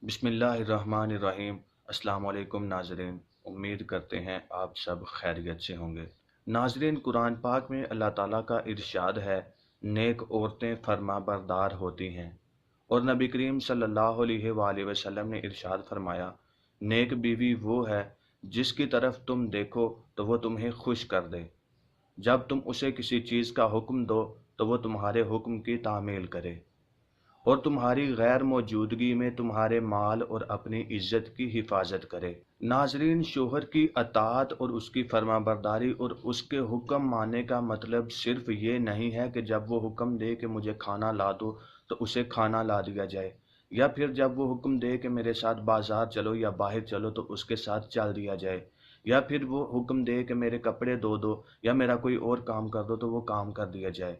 बिस्मिल्लाहिर्रहमानिर्रहीम। अस्सलाम वालेकुम नाज़रीन, उम्मीद करते हैं आप सब खैरियत से होंगे। नाज़रीन, कुरान पाक में अल्लाह ताला का इरशाद है, नेक औरतें फरमाबरदार होती हैं। और नबी करीम सल्लल्लाहु अलैहि वसल्लम ने इरशाद फरमाया, नेक बीवी वो है जिसकी तरफ तुम देखो तो वो तुम्हें खुश कर दे। जब तुम उसे किसी चीज़ का हुक्म दो तो वो तुम्हारे हुक्म की तामील करे और तुम्हारी गैर मौजूदगी में तुम्हारे माल और अपनी इज्जत की हिफाजत करे। नाजरीन, शोहर की अताअत और उसकी फरमाबरदारी और उसके हुक्म मानने का मतलब सिर्फ ये नहीं है कि जब वो हुक्म दे कि मुझे खाना ला दो तो उसे खाना ला दिया जाए, या फिर जब वो हुक्म दे कि मेरे साथ बाजार चलो या बाहर चलो तो उसके साथ चल दिया जाए, या फिर वो हुक्म दे कि मेरे कपड़े धो दो या मेरा कोई और काम कर दो तो वो काम कर दिया जाए।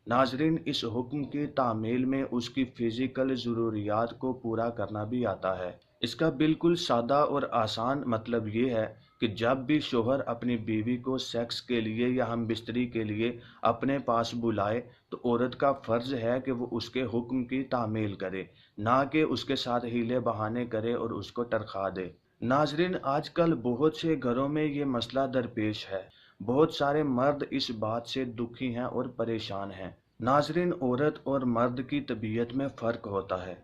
नाजरीन, इस हुक्म की तामील में उसकी फ़िज़िकल ज़रूरियात को पूरा करना भी आता है। इसका बिल्कुल सादा और आसान मतलब ये है कि जब भी शोहर अपनी बीवी को सेक्स के लिए या हम बिस्तरी के लिए अपने पास बुलाए तो औरत का फ़र्ज़ है कि वो उसके हुक्म की तामील करे, ना कि उसके साथ हीले बहाने करे और उसको टरखा दे। नाजरीन, आजकल बहुत से घरों में ये मसला दरपेश है। बहुत सारे मर्द इस बात से दुखी हैं और परेशान हैं। नाजरीन, औरत और मर्द की तबीयत में फ़र्क होता है।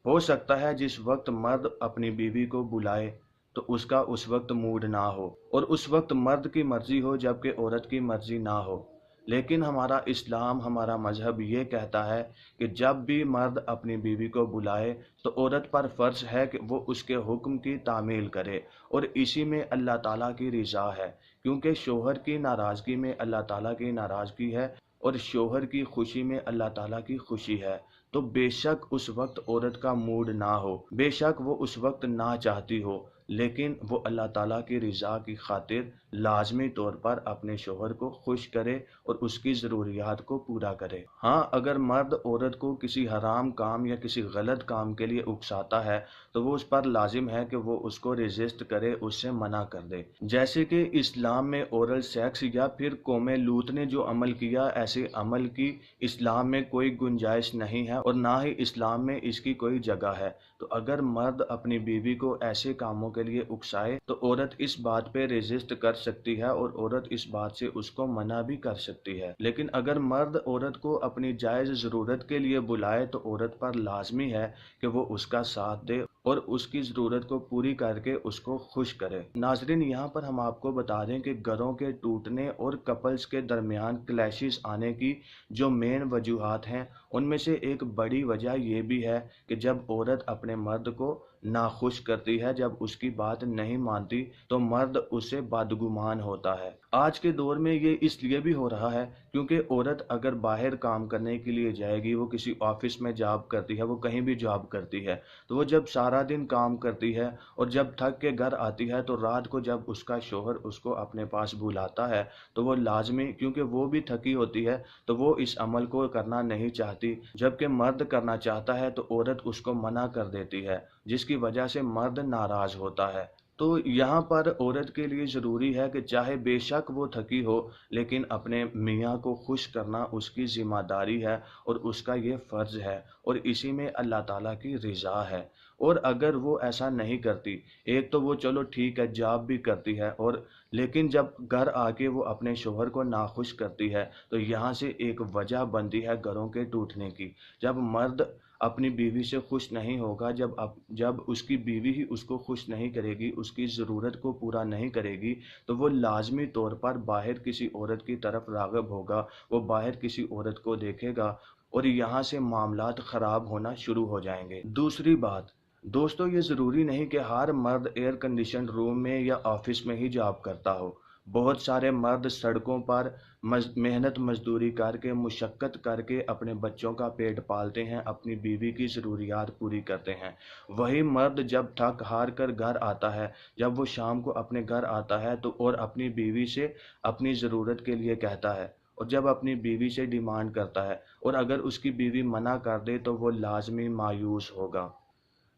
हो सकता है जिस वक्त मर्द अपनी बीवी को बुलाए तो उसका उस वक्त मूड ना हो और उस वक्त मर्द की मर्जी हो जबकि औरत की मर्जी ना हो। लेकिन हमारा इस्लाम, हमारा मजहब ये कहता है कि जब भी मर्द अपनी बीवी को बुलाए तो औरत पर फ़र्ज़ है कि वो उसके हुक्म की तामील करे, और इसी में अल्लाह ताला की रिज़ा है, क्योंकि शोहर की नाराज़गी में अल्लाह ताला की नाराज़गी है और शोहर की खुशी में अल्लाह ताला की खुशी है। तो बेशक उस वक्त औरत का मूड ना हो, बेशक वो उस वक्त ना चाहती हो, लेकिन वो अल्लाह ताला की रिज़ा की खातिर लाजमी तौर पर अपने शोहर को खुश करे और उसकी ज़रूरियात को पूरा करे। हाँ, अगर मर्द औरत को किसी हराम काम या किसी गलत काम के लिए उकसाता है तो वो उस पर लाजिम है कि वो उसको रेजिस्ट करे, उससे मना कर दे। जैसे कि इस्लाम में ओरल सेक्स या फिर कौम लूत ने जो अमल किया, ऐसे अमल की इस्लाम में कोई गुंजाइश नहीं है और ना ही इस्लाम में इसकी कोई जगह है। तो अगर मर्द अपनी बीवी को ऐसे कामों के लिए उकसाए तो औरत इस बात पे रेजिस्ट कर सकती है और औरत इस बात से उसको मना भी कर सकती है। लेकिन अगर मर्द औरत को अपनी जायज़ ज़रूरत के लिए बुलाए तो औरत पर लाजमी है कि वो उसका साथ दे और उसकी ज़रूरत को पूरी करके उसको खुश करे। नाजरीन, यहाँ पर हम आपको बता दें कि घरों के टूटने और कपल्स के दरमियान क्लैशेस आने की जो मेन वजूहात हैं, उनमें से एक बड़ी वजह यह भी है कि जब औरत अपने मर्द को नाखुश करती है, जब उसकी बात नहीं मानती तो मर्द उससे बदगुमान होता है। आज के दौर में ये इसलिए भी हो रहा है क्योंकि औरत अगर बाहर काम करने के लिए जाएगी, वो किसी ऑफिस में जॉब करती है, वो कहीं भी जॉब करती है, तो वो जब सारा दिन काम करती है और जब थक के घर आती है तो रात को जब उसका शौहर उसको अपने पास बुलाता है तो वो लाजमी, क्योंकि वो भी थकी होती है, तो वो इस अमल को करना नहीं चाहती, जबकि मर्द करना चाहता है तो औरत उसको मना कर देती है, जिसकी वजह से मर्द नाराज होता है। तो यहाँ पर औरत के लिए ज़रूरी है कि चाहे बेशक वो थकी हो, लेकिन अपने मियाँ को खुश करना उसकी ज़िम्मेदारी है और उसका ये फ़र्ज़ है, और इसी में अल्लाह ताला की रिज़ा है। और अगर वो ऐसा नहीं करती, एक तो वो चलो ठीक है जॉब भी करती है, और लेकिन जब घर आके वो अपने शोहर को नाखुश करती है तो यहाँ से एक वजह बनती है घरों के टूटने की। जब मर्द अपनी बीवी से खुश नहीं होगा, जब उसकी बीवी ही उसको खुश नहीं करेगी, उसकी ज़रूरत को पूरा नहीं करेगी, तो वो लाजमी तौर पर बाहर किसी औरत की तरफ राग़िब होगा, वो बाहर किसी औरत को देखेगा और यहाँ से मामलात ख़राब होना शुरू हो जाएंगे। दूसरी बात दोस्तों, ये ज़रूरी नहीं कि हर मर्द एयर कंडीशन रूम में या ऑफिस में ही जॉब करता हो। बहुत सारे मर्द सड़कों पर मेहनत मजदूरी करके, मुशक्क़त करके अपने बच्चों का पेट पालते हैं, अपनी बीवी की ज़रूरियात पूरी करते हैं। वही मर्द जब थक हार कर घर आता है, जब वो शाम को अपने घर आता है तो और अपनी बीवी से अपनी ज़रूरत के लिए कहता है, और जब अपनी बीवी से डिमांड करता है और अगर उसकी बीवी मना कर दे तो वो लाजमी मायूस होगा।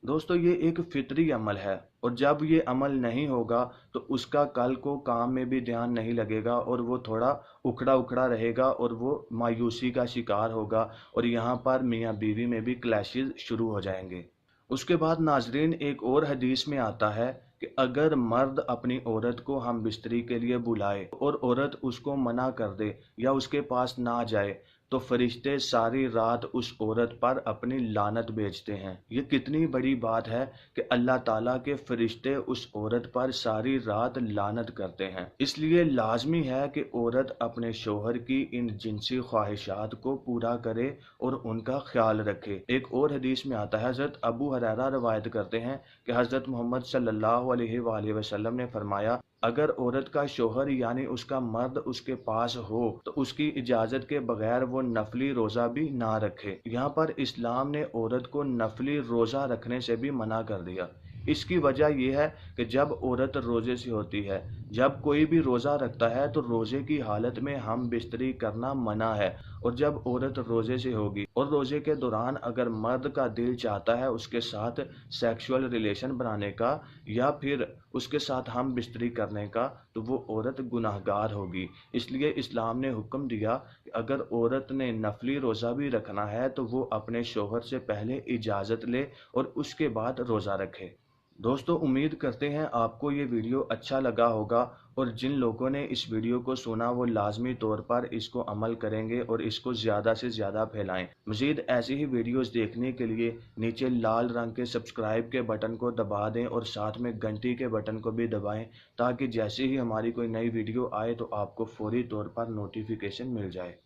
दोस्तों, ये एक फितरी अमल है और जब ये अमल नहीं होगा तो उसका कल को काम में भी ध्यान नहीं लगेगा और वो थोड़ा उखड़ा उखड़ा रहेगा और वो मायूसी का शिकार होगा, और यहाँ पर मियाँ बीवी में भी क्लैशेस शुरू हो जाएंगे। उसके बाद नाजरीन एक और हदीस में आता है कि अगर मर्द अपनी औरत को हम बिस्तरी के लिए बुलाए और औरत उसको मना कर दे या उसके पास ना जाए तो फरिश्ते सारी रात उस औरत पर अपनी लानत भेजते हैं। ये कितनी बड़ी बात है कि अल्लाह ताला के फरिश्ते उस औरत पर सारी रात लानत करते हैं। इसलिए लाजमी है कि औरत अपने शोहर की इन जिनसी ख्वाहिशात को पूरा करे और उनका ख्याल रखे। एक और हदीस में आता है, हजरत अबू हुरैरा रवायत करते हैं कि हजरत मोहम्मद सल्लल्लाहु अलैहि वसल्लम ने फरमाया, अगर औरत का शोहर यानी उसका मर्द उसके पास हो तो उसकी इजाजत के बगैर वो नफली रोजा भी ना रखे। यहाँ पर इस्लाम ने औरत को नफली रोजा रखने से भी मना कर दिया। इसकी वजह यह है कि जब औरत रोजे से होती है, जब कोई भी रोजा रखता है तो रोजे की हालत में हम बिस्तरी करना मना है। और जब औरत रोजे से होगी और रोजे के दौरान अगर मर्द का दिल चाहता है उसके साथ सेक्सुअल रिलेशन बनाने का या फिर उसके साथ हम बिस्तरी करने का, तो वो औरत गुनाहगार होगी। इसलिए इस्लाम ने हुक्म दिया कि अगर औरत ने नफली रोज़ा भी रखना है तो वो अपने शोहर से पहले इजाज़त ले और उसके बाद रोज़ा रखे। दोस्तों, उम्मीद करते हैं आपको ये वीडियो अच्छा लगा होगा और जिन लोगों ने इस वीडियो को सुना वो लाजमी तौर पर इसको अमल करेंगे और इसको ज़्यादा से ज़्यादा फैलाएं। मज़ीद ऐसी ही वीडियोस देखने के लिए नीचे लाल रंग के सब्सक्राइब के बटन को दबा दें और साथ में घंटी के बटन को भी दबाएं, ताकि जैसे ही हमारी कोई नई वीडियो आए तो आपको फौरी तौर पर नोटिफिकेशन मिल जाए।